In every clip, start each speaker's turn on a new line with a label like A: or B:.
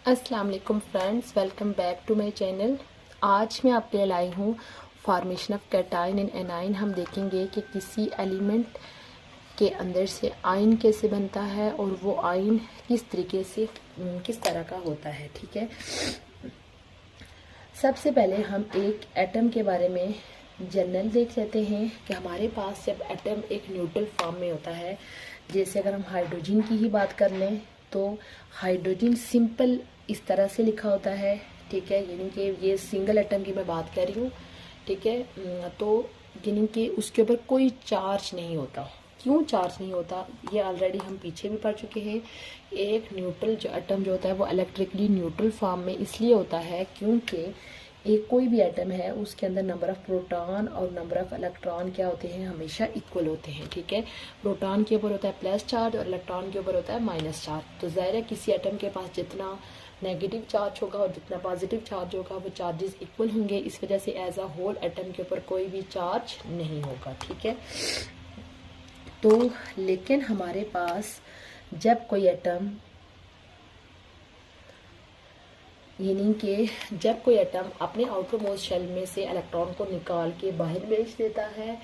A: अस्सलाम वालेकुम friends, welcome back to my channel. आज मैं आपके लिए लाई हूँ formation of cation and anion. हम देखेंगे कि किसी एलिमेंट के अंदर से आयन कैसे बनता है और वो आयन किस तरीके से किस तरह का होता है। ठीक है, सबसे पहले हम एक एटम के बारे में जनरल देख लेते हैं कि हमारे पास जब एटम एक न्यूट्रल फॉर्म में होता है, जैसे अगर हम हाइड्रोजन की ही बात कर लें तो हाइड्रोजन सिंपल इस तरह से लिखा होता है। ठीक है, यानी कि ये सिंगल एटम की मैं बात कर रही हूँ। ठीक है, तो यानी कि उसके ऊपर कोई चार्ज नहीं होता। क्यों चार्ज नहीं होता, ये ऑलरेडी हम पीछे भी पढ़ चुके हैं। एक न्यूट्रल जो एटम जो होता है वो इलेक्ट्रिकली न्यूट्रल फॉर्म में इसलिए होता है क्योंकि एक कोई भी एटम है उसके अंदर नंबर ऑफ प्रोटॉन और नंबर ऑफ इलेक्ट्रॉन क्या होते हैं, हमेशा इक्वल होते हैं। ठीक है, प्रोटॉन के ऊपर होता है प्लस चार्ज और इलेक्ट्रॉन के ऊपर होता है माइनस चार्ज। तो ज़ाहिर है किसी एटम के पास जितना नेगेटिव चार्ज होगा और जितना पॉजिटिव चार्ज होगा वो चार्जेस इक्वल होंगे। इस वजह से एज अ होल एटम के ऊपर कोई भी चार्ज नहीं होगा। ठीक है, तो लेकिन हमारे पास जब कोई एटम यानी कि जब कोई एटम अपने आउटर मोस्ट शेल में से इलेक्ट्रॉन को निकाल के बाहर भेज देता है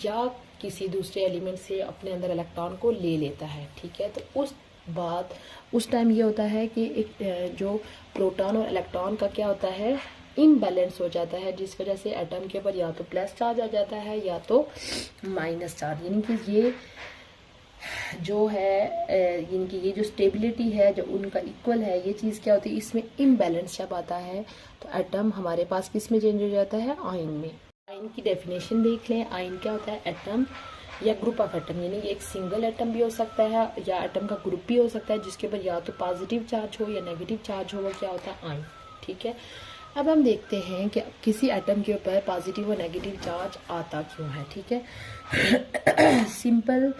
A: या किसी दूसरे एलिमेंट से अपने अंदर इलेक्ट्रॉन को ले लेता है, ठीक है, तो उस टाइम ये होता है कि एक जो प्रोटॉन और इलेक्ट्रॉन का क्या होता है, इम्बैलेंस हो जाता है, जिस वजह से एटम के ऊपर या तो प्लस चार्ज आ जाता है या तो माइनस चार्ज। यानी कि ये जो है इनकी ये जो स्टेबिलिटी है जो उनका इक्वल है, ये चीज़ क्या होती है, इसमें इम्बैलेंस जब आता है तो एटम हमारे पास किस में चेंज हो जाता है, आयन में। आयन की डेफिनेशन देख लें। आयन क्या होता है, एटम या ग्रुप ऑफ एटम, यानी एक सिंगल एटम भी हो सकता है या एटम का ग्रुप भी हो सकता है जिसके ऊपर या तो पॉजिटिव चार्ज हो या नेगेटिव चार्ज हो, वो क्या होता है, आयन। ठीक है, अब हम देखते हैं कि किसी एटम के ऊपर पॉजिटिव और नेगेटिव चार्ज आता क्यों है। ठीक है सिंपल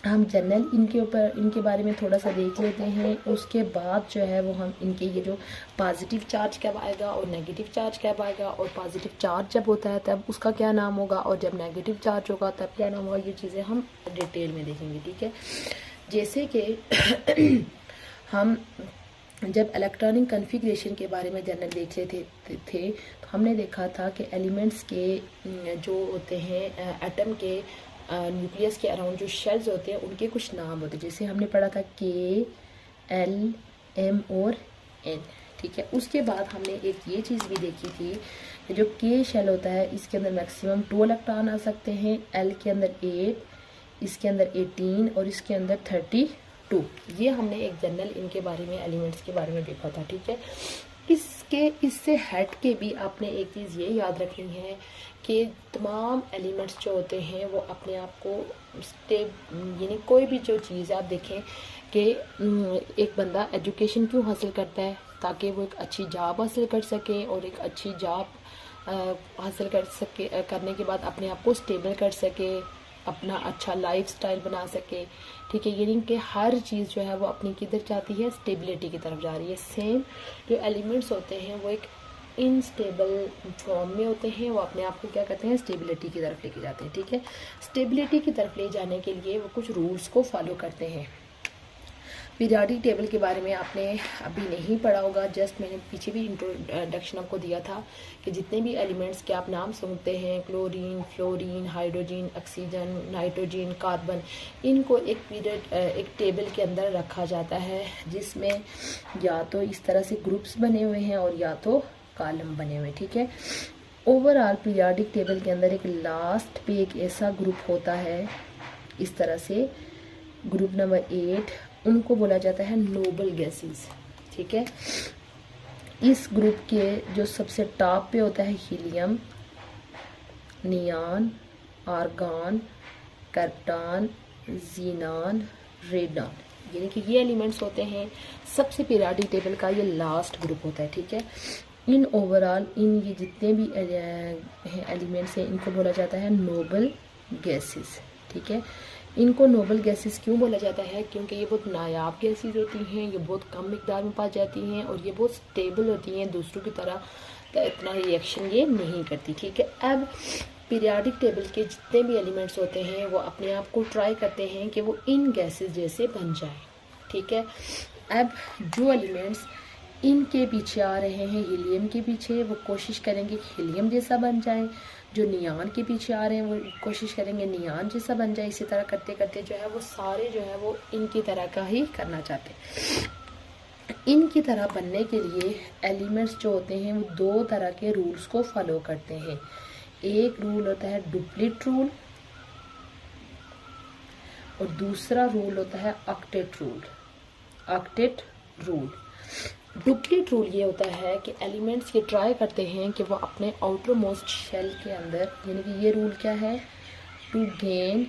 A: हम जनरल इनके बारे में थोड़ा सा देख लेते हैं। उसके बाद जो है वो हम इनके ये जो पॉजिटिव चार्ज कब आएगा और नेगेटिव चार्ज कब आएगा, और पॉजिटिव चार्ज जब होता है तब उसका क्या नाम होगा, और जब नेगेटिव चार्ज होगा तब क्या नाम होगा, ये चीज़ें हम डिटेल में देखेंगे। ठीक है, जैसे कि हम जब इलेक्ट्रॉनिक कन्फिग्रेशन के बारे में जनरल देख लेते थे तो हमने देखा था कि एलिमेंट्स के जो होते हैं एटम के न्यूक्लियस के अराउंड जो शेल्स होते हैं उनके कुछ नाम होते हैं। जैसे हमने पढ़ा था के, एल, एम और एन। ठीक है, उसके बाद हमने एक ये चीज़ भी देखी थी कि जो के शेल होता है इसके अंदर मैक्सिमम 2 इलेक्ट्रॉन आ सकते हैं, एल के अंदर 8, इसके अंदर 18 और इसके अंदर 32। ये हमने एक जनरल इनके बारे में एलिमेंट्स के बारे में देखा था। ठीक है, इससे हट के भी आपने एक चीज़ ये याद रखनी है कि तमाम एलिमेंट्स जो होते हैं वो अपने आप को यानी कोई भी जो चीज़ आप देखें कि एक बंदा एजुकेशन क्यों हासिल करता है, ताकि वो एक अच्छी जॉब हासिल कर सके और एक अच्छी जॉब हासिल कर सके, करने के बाद अपने आप को स्टेबल कर सके, अपना अच्छा लाइफ स्टाइल बना सके। ठीक है, यानी कि हर चीज़ जो है वो अपनी किधर जाती है, स्टेबिलिटी की तरफ जा रही है। सेम जो एलिमेंट्स होते हैं वो एक इनस्टेबल फॉर्म में होते हैं, वो अपने आप को क्या करते हैं, स्टेबिलिटी की तरफ लेके जाते हैं। ठीक है, स्टेबिलिटी की तरफ ले जाने के लिए वो कुछ रूल्स को फॉलो करते हैं। पीरियोडिक टेबल के बारे में आपने अभी नहीं पढ़ा होगा, जस्ट मैंने पीछे भी इंट्रोडक्शन आपको दिया था कि जितने भी एलिमेंट्स के आप नाम सुनते हैं, chlorine, fluorine, hydrogen, oxygen, nitrogen, carbon, इनको एक टेबल के अंदर रखा जाता है जिसमें या तो इस तरह से ग्रुप्स बने हुए हैं और या तो कॉलम बने हुए। ठीक है, ओवरऑल पीरियोडिक टेबल के अंदर एक लास्ट पे एक ऐसा ग्रुप होता है इस तरह से, ग्रुप नंबर 8, उनको बोला जाता है नोबल गैसेस। ठीक है, इस ग्रुप के जो सबसे टॉप पे होता है helium, neon, argon, krypton, xenon, radon, यानी कि ये एलिमेंट्स होते हैं सबसे पीरियोडिक टेबल का ये लास्ट ग्रुप होता है। ठीक है, इन ओवरऑल इन ये जितने भी एलिमेंट्स हैं इनको बोला जाता है नोबल गैसेस। ठीक है, इनको नोबल गैसेस क्यों बोला जाता है, क्योंकि ये बहुत नायाब गैसेस होती हैं, ये बहुत कम मिकदार में पाई जाती हैं और ये बहुत स्टेबल होती हैं, दूसरों की तरह इतना रिएक्शन ये नहीं करती। ठीक है, अब पीरियोडिक टेबल के जितने भी एलिमेंट्स होते हैं वो अपने आप को ट्राई करते हैं कि वो इन गैसेस जैसे बन जाए। ठीक है, अब जो एलिमेंट्स इनके पीछे आ रहे हैं हीलियम के पीछे, वो कोशिश करेंगे कि हीलियम जैसा बन जाए। जो नियान के पीछे आ रहे हैं वो कोशिश करेंगे नियान जैसा बन जाए। इसी तरह करते करते जो है वो सारे जो है वो इनकी तरह का ही करना चाहते हैं। इनकी तरह बनने के लिए एलिमेंट्स जो होते हैं वो दो तरह के रूल्स को फॉलो करते हैं। एक रूल होता है डुप्लीट रूल और दूसरा रूल होता है octet rule. Octet rule, duplet rule ये होता है कि एलिमेंट्स ये ट्राई करते हैं कि वो अपने आउटर मोस्ट शेल के अंदर, यानी कि ये रूल क्या है, टू गेन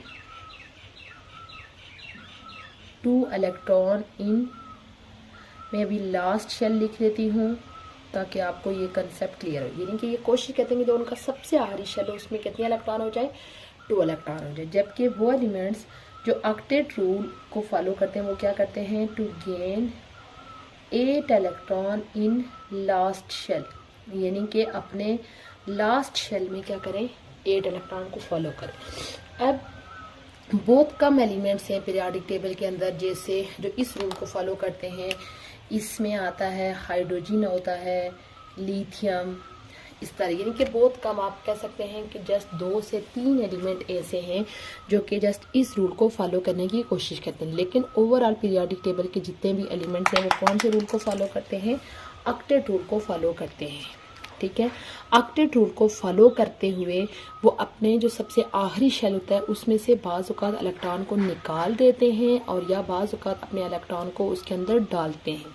A: 2 इलेक्ट्रॉन इन, मैं अभी लास्ट शेल लिख देती हूँ ताकि आपको ये कंसेप्ट क्लियर हो। यानी कि ये कोशिश करते हैं कि जो उनका सबसे आखिरी शेल है उसमें कितने इलेक्ट्रॉन हो जाए, 2 इलेक्ट्रॉन हो जाए। जबकि वो एलिमेंट्स जो ऑक्टेट रूल को फॉलो करते हैं वो क्या करते हैं, to gain 8 electron in last shell, यानी कि अपने लास्ट शेल में क्या करें, 8 इलेक्ट्रॉन को फॉलो करें। अब बहुत कम एलिमेंट्स हैं पीरियोडिक टेबल के अंदर जैसे जो इस रूल को फॉलो करते हैं। इसमें आता है हाइड्रोजन, होता है लिथियम, इस तरह, यानी कि बहुत कम, आप कह सकते हैं कि जस्ट 2 से 3 एलिमेंट ऐसे हैं जो कि जस्ट इस रूल को फॉलो करने की कोशिश करते हैं। लेकिन ओवरऑल पीरियोडिक टेबल के जितने भी एलिमेंट्स हैं वो कौन से रूल को फॉलो करते हैं, ऑक्टेट रूल को फॉलो करते हैं। ठीक है, ऑक्टेट रूल को फॉलो करते हुए वो अपने जो सबसे आखिरी शेल होता है उसमें से बाज़ औक़ात इलेक्ट्रॉन को निकाल देते हैं और या बाज़ औक़ात अपने इलेक्ट्रॉन को उसके अंदर डालते हैं।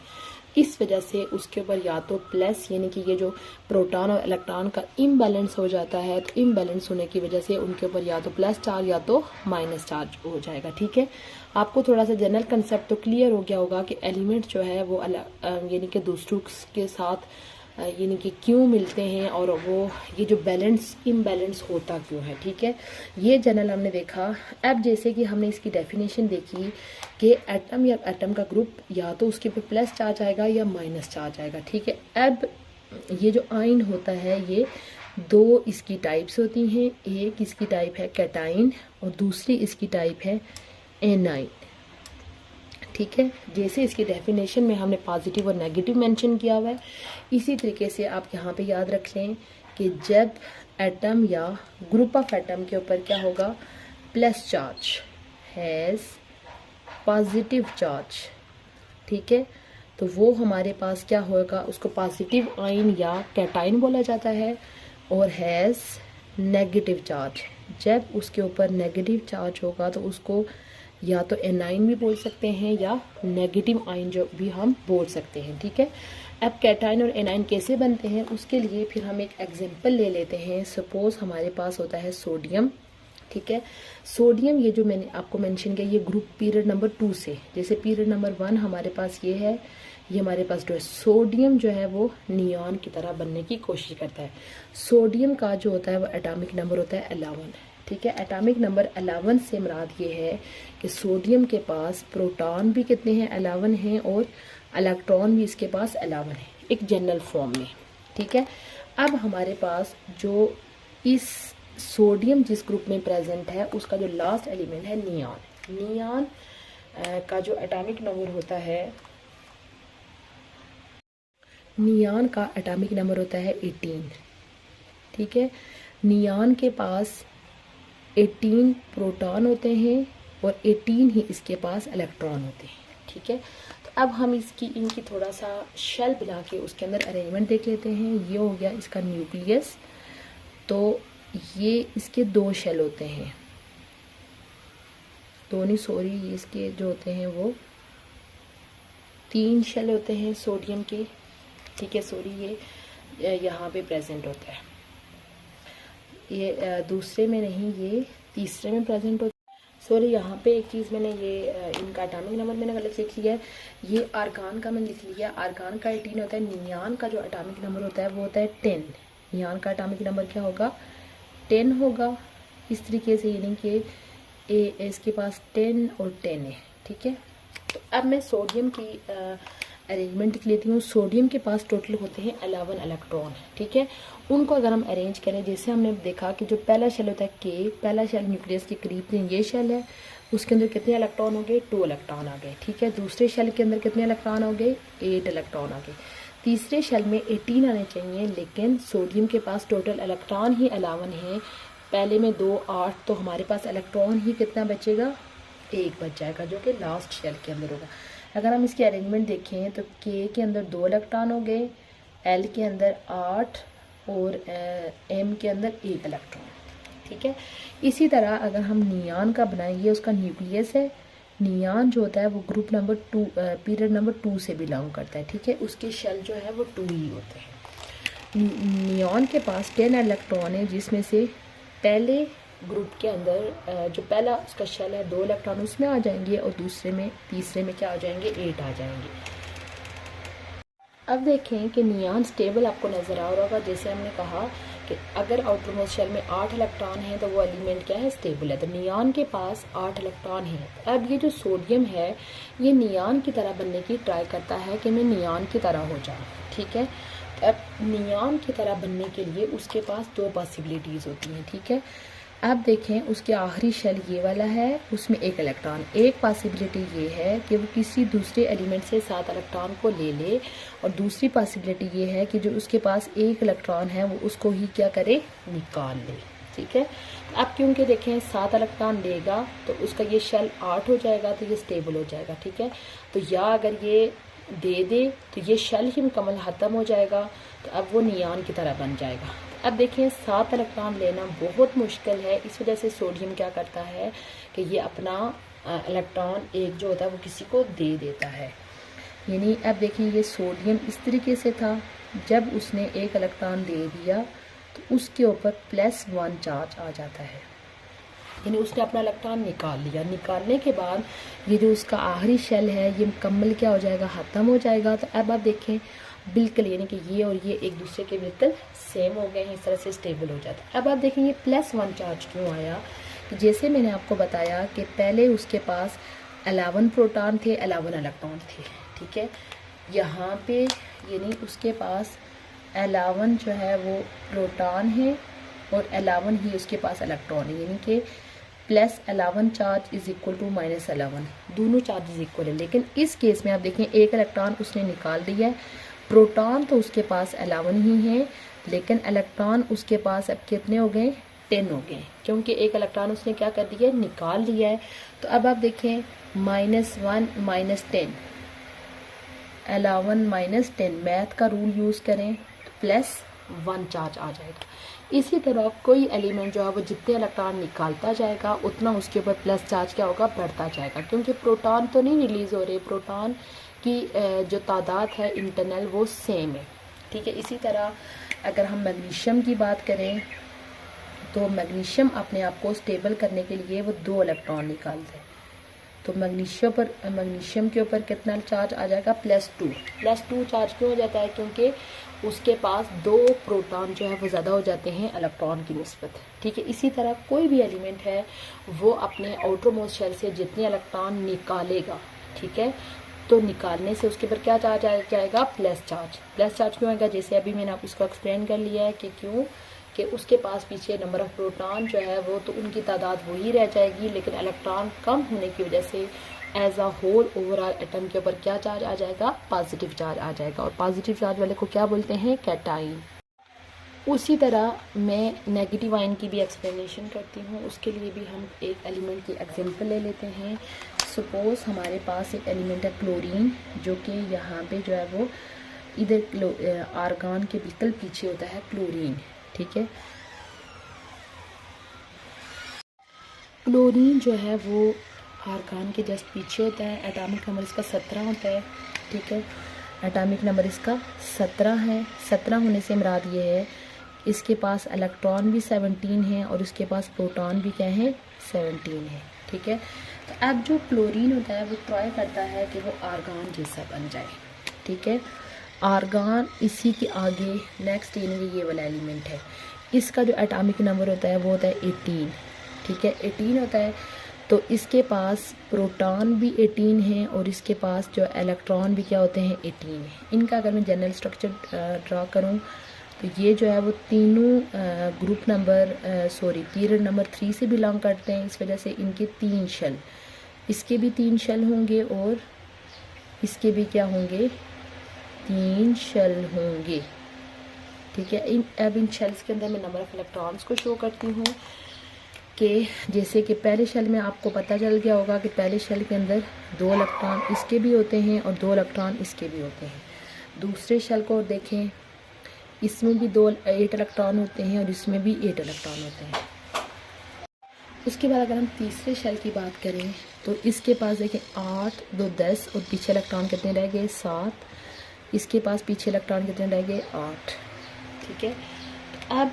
A: इस वजह से उसके ऊपर या तो प्लस, यानी कि ये जो प्रोटॉन और इलेक्ट्रॉन का इम्बैलेंस हो जाता है, तो इम्बैलेंस होने की वजह से उनके ऊपर या तो प्लस चार्ज या तो माइनस चार्ज हो जाएगा। ठीक है, आपको थोड़ा सा जनरल कंसेप्ट तो क्लियर हो गया होगा कि एलिमेंट जो है वो यानी कि दूसरों के साथ यानी कि क्यों मिलते हैं और वो ये जो बैलेंस इम्बैलेंस होता क्यों है। ठीक है, ये जनरल हमने देखा। अब जैसे कि हमने इसकी डेफिनेशन देखी कि एटम या एटम का ग्रुप या तो उसके पे प्लस चार्ज आएगा या माइनस चार्ज आएगा। ठीक है, अब ये जो आयन होता है ये 2 इसकी टाइप्स होती हैं। एक इसकी टाइप है कैटाइन और दूसरी इसकी टाइप है एनाइन। ठीक है, जैसे इसकी डेफिनेशन में हमने पॉजिटिव और नेगेटिव मेंशन किया हुआ है, इसी तरीके से आप यहाँ पे याद रख लें कि जब एटम या ग्रुप ऑफ एटम के ऊपर क्या होगा, plus charge, has positive charge. ठीक है, तो वो हमारे पास क्या होगा, उसको पॉजिटिव आयन या कैटाइन बोला जाता है। और हैज़ नेगेटिव चार्ज, जब उसके ऊपर नेगेटिव चार्ज होगा तो उसको या तो एनाइन भी बोल सकते हैं या नेगेटिव आयन जो भी हम बोल सकते हैं। ठीक है, अब कैटाइन और एनाइन कैसे बनते हैं उसके लिए फिर हम एक एग्जांपल ले लेते हैं। सपोज हमारे पास होता है सोडियम। ठीक है, सोडियम ये जो मैंने आपको मेंशन किया ये ग्रुप पीरियड नंबर 2 से, जैसे पीरियड नंबर 1 हमारे पास ये है, ये हमारे पास जो है सोडियम जो है वो नियॉन की तरह बनने की कोशिश करता है। सोडियम का जो होता है वो एटॉमिक नंबर होता है 11। ठीक है, एटॉमिक नंबर 11 से मुराद ये है कि सोडियम के पास प्रोटॉन भी कितने हैं, 11 हैं, और इलेक्ट्रॉन भी इसके पास 11 है, एक जनरल फॉर्म में। ठीक है, अब हमारे पास जो इस सोडियम जिस ग्रुप में प्रेजेंट है उसका जो लास्ट एलिमेंट है नियॉन। नियॉन का जो एटॉमिक नंबर होता है, नियॉन का एटॉमिक नंबर होता है 18। ठीक है, नियॉन के पास 18 प्रोटॉन होते हैं और 18 ही इसके पास इलेक्ट्रॉन होते हैं। ठीक है, तो अब हम इनकी थोड़ा सा शेल बना के उसके अंदर अरेंजमेंट देख लेते हैं। ये हो गया इसका न्यूक्लियस, तो ये इसके 2 शेल होते हैं, ये इसके जो होते हैं वो 3 शेल होते हैं सोडियम के। ठीक है, ये यहाँ पे प्रेजेंट होता है, ये दूसरे में नहीं, ये तीसरे में प्रेजेंट होता है। यहाँ पे एक चीज़ मैंने ये इनका एटॉमिक नंबर मैंने गलत लिख लिया है, ये आर्गान का मैंने लिख लिया। आर्गान का 18 होता है, नियॉन का जो एटॉमिक नंबर होता है वो होता है 10। नियॉन का एटॉमिक नंबर क्या होगा, 10 होगा। इस तरीके से यानी कि इसके पास 10 और 10 है। ठीक है, तो अब मैं सोडियम की अरेंजमेंट लिख लेती हूँ। सोडियम के पास टोटल होते हैं 11 इलेक्ट्रॉन। ठीक है, उनको अगर हम अरेंज करें, जैसे हमने देखा कि जो पहला शेल होता है के, पहला शेल न्यूक्लियस के करीब ये शेल है, उसके अंदर कितने इलेक्ट्रॉन हो गए, 2 इलेक्ट्रॉन आ गए, ठीक है। दूसरे शेल के अंदर कितने इलेक्ट्रॉन हो गए, 8 इलेक्ट्रॉन आ गए। तीसरे शेल में 18 आने चाहिए, लेकिन सोडियम के पास टोटल इलेक्ट्रॉन ही 11 है। पहले में 2 8, तो हमारे पास इलेक्ट्रॉन ही कितना बचेगा, 1 बच जाएगा, जो कि लास्ट शेल के अंदर होगा। अगर हम इसकी अरेंजमेंट देखें तो के के अंदर 2 इलेक्ट्रॉन हो गए, एल के अंदर 8 और एम के अंदर 1 इलेक्ट्रॉन, ठीक है। इसी तरह अगर हम नियान का बनाएंगे, उसका न्यूक्लियस है, नियान जो होता है वो ग्रुप नंबर 2 पीरियड नंबर 2 से बिलोंग करता है, ठीक है। उसके शेल जो है वो 2 ही होते हैं। नियान के पास 10 इलेक्ट्रॉन है, जिसमें से पहले ग्रुप के अंदर जो पहला उसका शेल है 2 इलेक्ट्रॉन उसमें आ जाएंगे, और तीसरे में क्या आ जाएंगे, 8 आ जाएंगे। अब देखें कि नियान स्टेबल आपको नज़र आ रहा होगा। जैसे हमने कहा कि अगर आउटर मोस्ट शेल में 8 इलेक्ट्रॉन है तो वो एलिमेंट क्या है, स्टेबल है। तो नियान के पास 8 इलेक्ट्रॉन है। अब ये जो सोडियम है ये नियान की तरह बनने की ट्राई करता है कि मैं नियान की तरह हो जाऊँ, ठीक है। अब नियान की तरह बनने के लिए उसके पास 2 पॉसिबिलिटीज़ होती हैं, ठीक है। अब देखें उसके आखिरी शेल ये वाला है, उसमें 1 इलेक्ट्रॉन। एक पॉसिबिलिटी ये है कि वो किसी दूसरे एलिमेंट से 7 इलेक्ट्रॉन को ले ले, और दूसरी पॉसिबिलिटी ये है कि जो उसके पास 1 इलेक्ट्रॉन है वो उसको ही क्या करे, निकाल ले, ठीक है। अब क्योंकि देखें 7 इलेक्ट्रॉन लेगा तो उसका ये शेल 8 हो जाएगा, तो ये स्टेबल हो जाएगा, ठीक है। तो या अगर ये दे दे तो ये शेल ही मुकम्मल ख़त्म हो जाएगा, तो अब वो नियान की तरह बन जाएगा। अब देखिए 7 इलेक्ट्रॉन लेना बहुत मुश्किल है, इस वजह से सोडियम क्या करता है कि ये अपना इलेक्ट्रॉन एक जो होता है वो किसी को दे देता है। यानी अब देखिए ये सोडियम इस तरीके से था, जब उसने 1 इलेक्ट्रॉन दे दिया तो उसके ऊपर +1 चार्ज आ जाता है, यानी उसने अपना इलेक्ट्रॉन निकाल लिया। निकालने के बाद ये जो उसका आखिरी शेल है ये मुकम्मल क्या हो जाएगा, ख़त्म हो जाएगा। तो अब आप देखें बिल्कुल, यानी कि ये और ये एक दूसरे के बिल्कुल सेम हो गए हैं, इस तरह से स्टेबल हो जाता है। अब आप देखें ये +1 चार्ज क्यों आया, तो जैसे मैंने आपको बताया कि पहले उसके पास 11 प्रोटॉन थे, 11 इलेक्ट्रॉन थे, ठीक है। यहाँ पे यानी उसके पास 11 जो है वो प्रोटॉन है और 11 ही उसके पास इलेक्ट्रॉन है, यानी कि +11 चार्ज इज इक्वल टू -11, दोनों चार्जेस इक्वल है। लेकिन इस केस में आप देखें 1 इलेक्ट्रॉन उसने निकाल दिया है, प्रोटॉन तो उसके पास 11 ही है, लेकिन इलेक्ट्रॉन उसके पास अब कितने हो गए, 10 हो गए, क्योंकि 1 इलेक्ट्रॉन उसने क्या कर दिया है, निकाल लिया है। तो अब आप देखें -1 -10, 11 -10, मैथ का रूल यूज़ करें तो +1 चार्ज आ जाएगा। इसी तरह कोई एलिमेंट जो है वो जितने इलेक्ट्रॉन निकालता जाएगा उतना उसके ऊपर प्लस चार्ज क्या होगा, बढ़ता जाएगा, क्योंकि प्रोटॉन तो नहीं रिलीज़ हो रहे, प्रोटॉन की जो तादाद है इंटरनल वो सेम है, ठीक है। इसी तरह अगर हम मैग्नीशियम की बात करें तो मैग्नीशियम अपने आप को स्टेबल करने के लिए वो 2 इलेक्ट्रॉन निकालते हैं। तो मैग्नीशियम के ऊपर कितना चार्ज आ जाएगा, +2 चार्ज क्यों हो जाता है, क्योंकि उसके पास 2 प्रोटॉन जो है वो ज़्यादा हो जाते हैं इलेक्ट्रॉन की निस्बत, ठीक है। इसी तरह कोई भी एलिमेंट है वो अपने आउटर मोस्ट शेल से जितने इलेक्ट्रॉन निकालेगा, ठीक है, तो निकालने से उसके ऊपर क्या चार्ज आ जाएगा, प्लस चार्ज क्यों आएगा, जैसे अभी मैंने आप उसको एक्सप्लेन कर लिया है कि क्यों, कि उसके पास पीछे नंबर ऑफ प्रोटॉन जो है वो तो उनकी तादाद वही रह जाएगी, लेकिन इलेक्ट्रॉन कम होने की वजह से as a whole overall atom के ऊपर क्या चार्ज आ जाएगा, पॉजिटिव चार्ज आ जाएगा, और पॉजिटिव चार्ज वाले को क्या बोलते हैं, कैटाइन। उसी तरह मैं नेगेटिव आयन की भी एक्सप्लेनेशन करती हूँ। उसके लिए भी हम एक एलिमेंट की एग्जांपल ले लेते हैं। सपोज़ हमारे पास एक एलिमेंट है क्लोरीन, जो कि यहाँ पे जो है वो इधर आर्गन के बिल्कुल पीछे होता है क्लोरीन, ठीक है। क्लोरीन जो है वो आर्गन के जस्ट पीछे होता है, एटॉमिक नंबर इसका 17 होता है, ठीक है। एटॉमिक नंबर इसका 17 है। 17 होने से मुराद ये है इसके पास इलेक्ट्रॉन भी 17 है और इसके पास प्रोटॉन भी क्या है, 17 है, ठीक है। तो अब जो क्लोरीन होता है वो ट्राई करता है कि वो आर्गन जैसा बन जाए, ठीक है। आर्गन इसी के आगे नेक्स्ट यानी ये वाला एलिमेंट है, इसका जो एटॉमिक नंबर होता है वो होता है 18, ठीक है, 18 होता है। तो इसके पास प्रोटॉन भी 18 है और इसके पास जो इलेक्ट्रॉन भी क्या होते हैं, 18 है। इनका अगर मैं जनरल स्ट्रक्चर ड्रा करूं तो ये जो है वो तीनों पीरियड नंबर 3 से बिलोंग करते हैं, इस वजह से इनके 3 शेल इसके भी 3 शेल होंगे और इसके भी क्या होंगे, 3 शेल होंगे। ठीक है, अब इन शेल्स के अंदर मैं नंबर ऑफ इलेक्ट्रॉन्स को शो करती हूँ कि जैसे कि पहले शेल में आपको पता चल गया होगा कि पहले शेल के अंदर 2 इलेक्ट्रॉन इसके भी होते हैं और 2 इलेक्ट्रॉन इसके भी होते हैं। दूसरे शेल को देखें, इसमें भी 8 इलेक्ट्रॉन होते हैं और इसमें भी 8 इलेक्ट्रॉन होते हैं। उसके बाद अगर हम तीसरे शेल की बात करें तो इसके पास देखें 8, 2 10 और पीछे इलेक्ट्रॉन कितने रह गए, 7। इसके पास पीछे इलेक्ट्रॉन कितने रह गए, 8। ठीक है, अब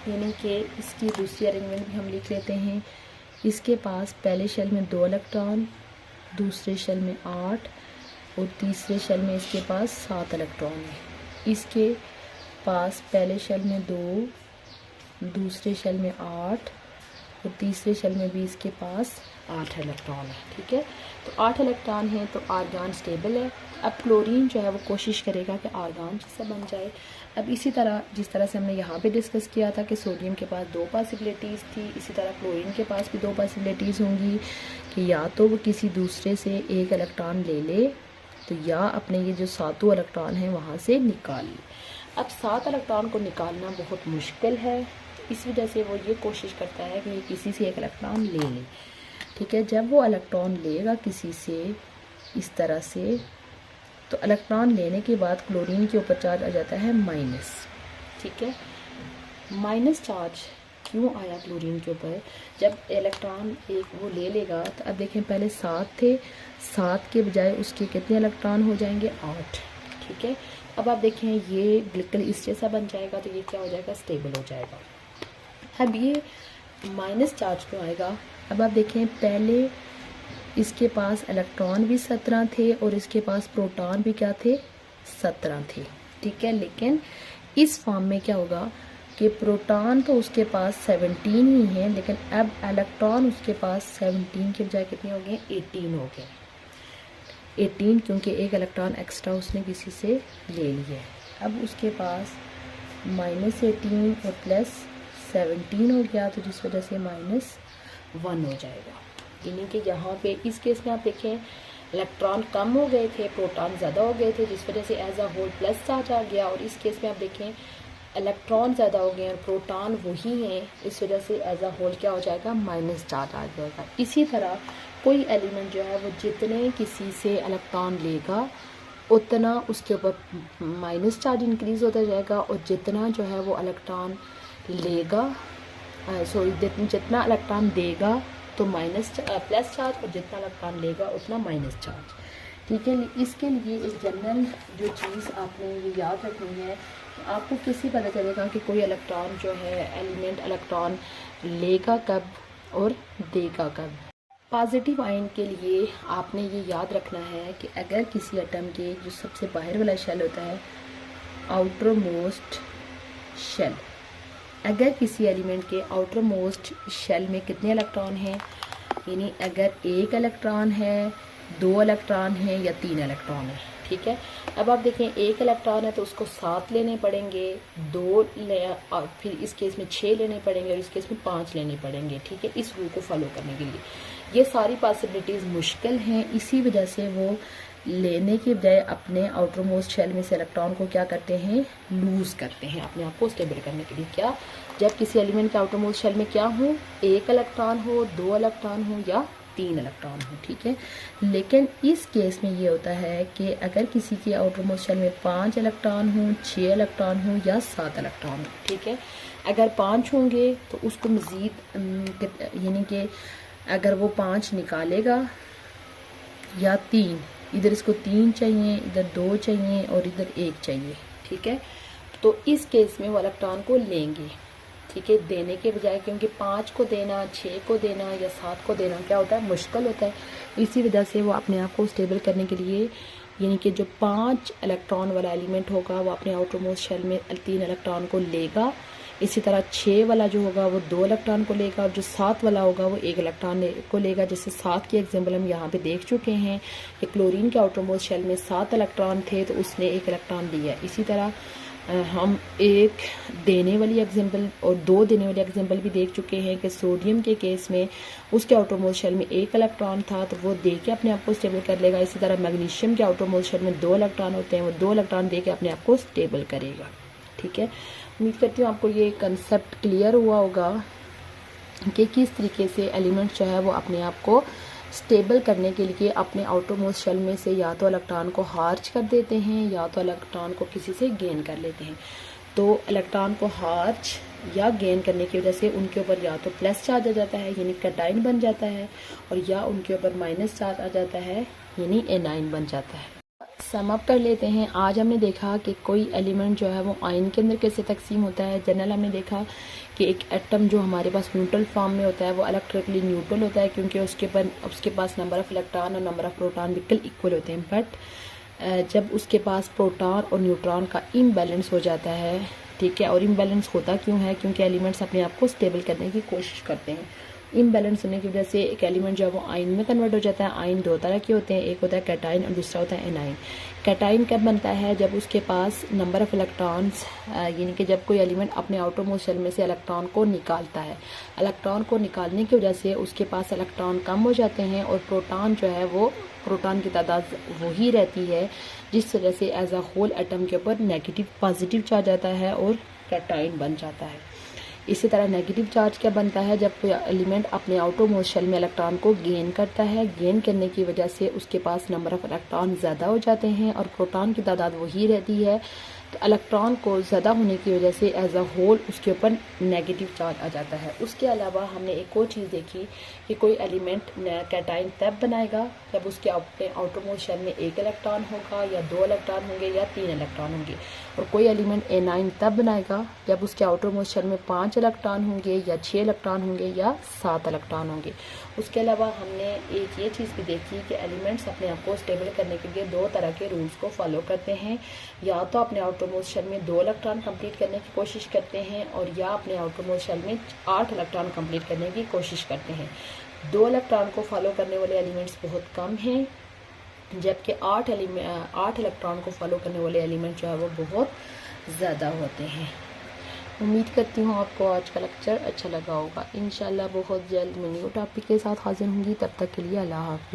A: यानी कि इसकी दूसरी अरेंजमेंट भी हम लिख लेते हैं। इसके पास पहले शेल में 2 इलेक्ट्रॉन, दूसरे शेल में 8 और तीसरे शेल में इसके पास 7 इलेक्ट्रॉन है। इसके पास पहले शेल में 2, दूसरे शेल में 8 और तीसरे शेल में भी इसके पास 8 इलेक्ट्रॉन है। ठीक है, तो 8 इलेक्ट्रॉन है तो आर्गन स्टेबल है। अब क्लोरीन जो है वो कोशिश करेगा कि आर्गन जैसा बन जाए। अब इसी तरह जिस तरह से हमने यहाँ पे डिस्कस किया था कि सोडियम के पास 2 पॉसिबिलिटीज़ थी, इसी तरह क्लोरीन के पास भी 2 पॉसिबिलिटीज़ होंगी कि या तो वो किसी दूसरे से 1 इलेक्ट्रॉन ले ले तो या अपने ये जो 7 इलेक्ट्रॉन हैं वहाँ से निकाल ले। अब 7 इलेक्ट्रॉन को निकालना बहुत मुश्किल है, इस वजह से वो ये कोशिश करता है कि किसी से 1 इलेक्ट्रॉन ले ले। ठीक है, जब वो इलेक्ट्रॉन लेगा किसी से इस तरह से तो इलेक्ट्रॉन लेने के बाद क्लोरीन के ऊपर चार्ज आ जाता है माइनस। ठीक है, माइनस चार्ज क्यों आया क्लोरीन के ऊपर, जब इलेक्ट्रॉन एक वो ले लेगा तो अब देखें पहले 7 थे, 7 के बजाय उसके कितने इलेक्ट्रॉन हो जाएंगे, 8। ठीक है, अब आप देखें ये बिल्कुल इस जैसा बन जाएगा तो ये क्या हो जाएगा, स्टेबल हो जाएगा। अब ये माइनस चार्ज क्यों आएगा, अब आप देखें पहले इसके पास इलेक्ट्रॉन भी 17 थे और इसके पास प्रोटॉन भी क्या थे, 17 थे। ठीक है, लेकिन इस फॉर्म में क्या होगा कि प्रोटॉन तो उसके पास 17 ही है, लेकिन अब इलेक्ट्रॉन उसके पास 17 के बजाय कितने हो गए, 18 हो गए। 18 क्योंकि 1 इलेक्ट्रॉन एक्स्ट्रा उसने किसी से ले लिया है। अब उसके पास -18 और +17 हो गया, तो जिस वजह से -1 हो जाएगा। यानी कि यहाँ पे इस केस में आप देखें इलेक्ट्रॉन कम हो गए थे, प्रोटॉन ज़्यादा हो गए थे, जिस वजह से as a whole plus charge आ गया। और इस केस में आप देखें इलेक्ट्रॉन ज़्यादा हो गए और प्रोटॉन वही हैं, इस वजह से एज अ होल क्या हो जाएगा, माइनस चार्ज आ जाएगा। इसी तरह कोई एलिमेंट जो है वो जितने किसी से इलेक्ट्रॉन लेगा उतना उसके ऊपर माइनस चार्ज इंक्रीज़ होता जाएगा, और जितना जो है वो इलेक्ट्रॉन लेगा जितना इलेक्ट्रॉन देगा तो प्लस चार्ज, और जितना इलेक्ट्रॉन लेगा उतना माइनस चार्ज। ठीक है, इसके लिए एक जनरल जो चीज़ आपने ये याद रखनी है, आपको किसी पता चलेगा कि कोई इलेक्ट्रॉन जो है एलिमेंट इलेक्ट्रॉन लेगा कब और देगा कब। पॉजिटिव आयन के लिए आपने ये याद रखना है कि अगर किसी एटम के जो सबसे बाहर वाला शेल होता है, आउटर मोस्ट शेल, अगर किसी एलिमेंट के आउटर मोस्ट शेल में कितने इलेक्ट्रॉन हैं, यानी अगर 1 इलेक्ट्रॉन है, 2 इलेक्ट्रॉन है या 3 इलेक्ट्रॉन है। ठीक है, अब आप देखें 1 इलेक्ट्रॉन है तो उसको 7 लेने पड़ेंगे, 2 और फिर इस केस में 6 लेने पड़ेंगे और इस केस में 5 लेने पड़ेंगे। ठीक है, इस रूल को फॉलो करने के लिए ये सारी पॉसिबिलिटीज़ मुश्किल हैं, इसी वजह से वो लेने के बजाय अपने आउटर मोस्ट शेल में से इलेक्ट्रॉन को क्या करते हैं, लूज़ करते हैं अपने आप को स्टेबल करने के लिए। क्या, जब किसी एलिमेंट के आउटर मोस्ट शेल में क्या हो, 1 इलेक्ट्रॉन हो, 2 इलेक्ट्रॉन हो या 3 इलेक्ट्रॉन हो। ठीक है, लेकिन इस केस में ये होता है कि अगर किसी के आउटर मोस्ट शेल में 5 इलेक्ट्रॉन हो, 6 इलेक्ट्रॉन हो या 7 इलेक्ट्रॉन हो। ठीक है, अगर 5 होंगे तो उसको मज़ीद यानी कि अगर वो 5 निकालेगा या 3, इधर इसको 3 चाहिए, इधर 2 चाहिए और इधर 1 चाहिए। ठीक है, तो इस केस में वो इलेक्ट्रॉन को लेंगे। ठीक है, देने के बजाय, क्योंकि 5 को देना, 6 को देना या 7 को देना क्या होता है, मुश्किल होता है। इसी वजह से वो अपने आप को स्टेबल करने के लिए, यानी कि जो 5 इलेक्ट्रॉन वाला एलिमेंट होगा वो अपने आउटर मोस्ट शेल में 3 इलेक्ट्रॉन को लेगा। इसी तरह 6 वाला जो होगा वो 2 इलेक्ट्रॉन को लेगा, और जो 7 वाला होगा वो 1 इलेक्ट्रॉन को लेगा। जैसे 7 की एग्जाम्पल हम यहाँ पे देख चुके हैं कि क्लोरीन के आउटर मोस्ट शेल में 7 इलेक्ट्रॉन थे तो उसने 1 इलेक्ट्रॉन दिया। इसी तरह हम एक देने वाली एग्जांपल और दो देने वाली एग्जांपल भी देख चुके हैं कि सोडियम के केस में उसके आउटरमोस्ट शेल में एक इलेक्ट्रॉन था तो वो दे के अपने आप को स्टेबल कर लेगा। इसी तरह मैग्नीशियम के आउटरमोस्ट शेल में 2 इलेक्ट्रॉन होते हैं, वो 2 इलेक्ट्रॉन दे के अपने आप को स्टेबल करेगा। ठीक है, उम्मीद करती हूँ आपको ये कंसेप्ट क्लियर हुआ होगा कि किस तरीके से एलिमेंट्स जो है वो अपने आप को स्टेबल करने के लिए अपने आउटरमोस्ट शेल में से या तो इलेक्ट्रॉन को हार्च कर देते हैं या तो इलेक्ट्रॉन को किसी से गेन कर लेते हैं। तो इलेक्ट्रॉन को हार्च या गेन करने की वजह से उनके ऊपर या तो प्लस चार्ज आ जाता है यानी कैटाइन बन जाता है, और या उनके ऊपर माइनस चार्ज आ जाता है यानी एनाइन बन जाता है। सम अप कर लेते हैं। आज हमने देखा कि कोई एलिमेंट जो है वो आयन के अंदर कैसे तकसीम होता है। जनरल हमने देखा कि एक एटम जो हमारे पास न्यूट्रल फॉर्म में होता है वो इलेक्ट्रिकली न्यूट्रल होता है क्योंकि उसके पास नंबर ऑफ इलेक्ट्रॉन और नंबर ऑफ प्रोटॉन बिल्कुल इक्वल होते हैं। बट जब उसके पास प्रोटॉन और न्यूट्रॉन का इम्बैलेंस हो जाता है, ठीक है, और इम्बैलेंस होता क्यों है? क्योंकि एलिमेंट्स अपने आप को स्टेबल करने की कोशिश करते हैं। इम्बैलेंस होने की वजह से एक एलिमेंट जो है वो आयन में कन्वर्ट हो जाता है। आयन दो तरह के होते हैं, एक होता है कैटाइन और दूसरा होता है एनाइन। कैटाइन कब बनता है? जब उसके पास नंबर ऑफ इलेक्ट्रॉन्स यानी कि जब कोई एलिमेंट अपने आउटरमोस्ट शेल में से इलेक्ट्रॉन को निकालता है। इलेक्ट्रॉन को निकालने की वजह से उसके पास इलेक्ट्रॉन कम हो जाते हैं और प्रोटॉन जो है वो प्रोटॉन की तादाद वही रहती है, जिस वजह से एज अ होल एटम के ऊपर नेगेटिव पॉजिटिव चार्ज आता है और कैटाइन बन जाता है। इसी तरह नेगेटिव चार्ज क्या बनता है? जब कोई एलिमेंट अपने आउटरमोस्ट शेल में इलेक्ट्रॉन को गेन करता है। गेन करने की वजह से उसके पास नंबर ऑफ इलेक्ट्रॉन ज़्यादा हो जाते हैं और प्रोटॉन की तादाद वही रहती है। तो इलेक्ट्रॉन को ज़्यादा होने की वजह से एज अ होल उसके ऊपर नेगेटिव चार्ज आ जाता है। उसके अलावा हमने एक और चीज़ देखी कि कोई एलिमेंट कैटाइन तब बनाएगा जब उसके अपने आउटरमोस्ट शेल में एक इलेक्ट्रॉन होगा या 2 इलेक्ट्रॉन होंगे या 3 इलेक्ट्रॉन होंगे। और कोई एलिमेंट एनाइन तब बनाएगा जब उसके आउटरमोस्ट शेल में 5 इलेक्ट्रॉन होंगे या 6 इलेक्ट्रॉन होंगे या 7 इलेक्ट्रॉन होंगे। उसके अलावा हमने एक ये चीज़ भी देखी कि एलिमेंट्स अपने आप को स्टेबल करने के लिए 2 तरह के रूल्स को फॉलो करते हैं। या तो अपने आउटरमोस्ट शेल में 2 इलेक्ट्रॉन कंप्लीट करने की कोशिश करते हैं और या अपने आउटरमोस्ट शेल में 8 इलेक्ट्रॉन कंप्लीट करने की कोशिश करते हैं। 2 इलेक्ट्रॉन को फॉलो करने वाले एलिमेंट्स बहुत कम हैं, जबकि 8 इलेक्ट्रॉन को फॉलो करने वाले एलिमेंट जो है वो बहुत ज़्यादा होते हैं। उम्मीद करती हूँ आपको आज का लेक्चर अच्छा लगा होगा। इंशाल्लाह बहुत जल्द मैं न्यू टॉपिक के साथ हाजिर होंगी। तब तक के लिए अल्लाह हाफ़िज़।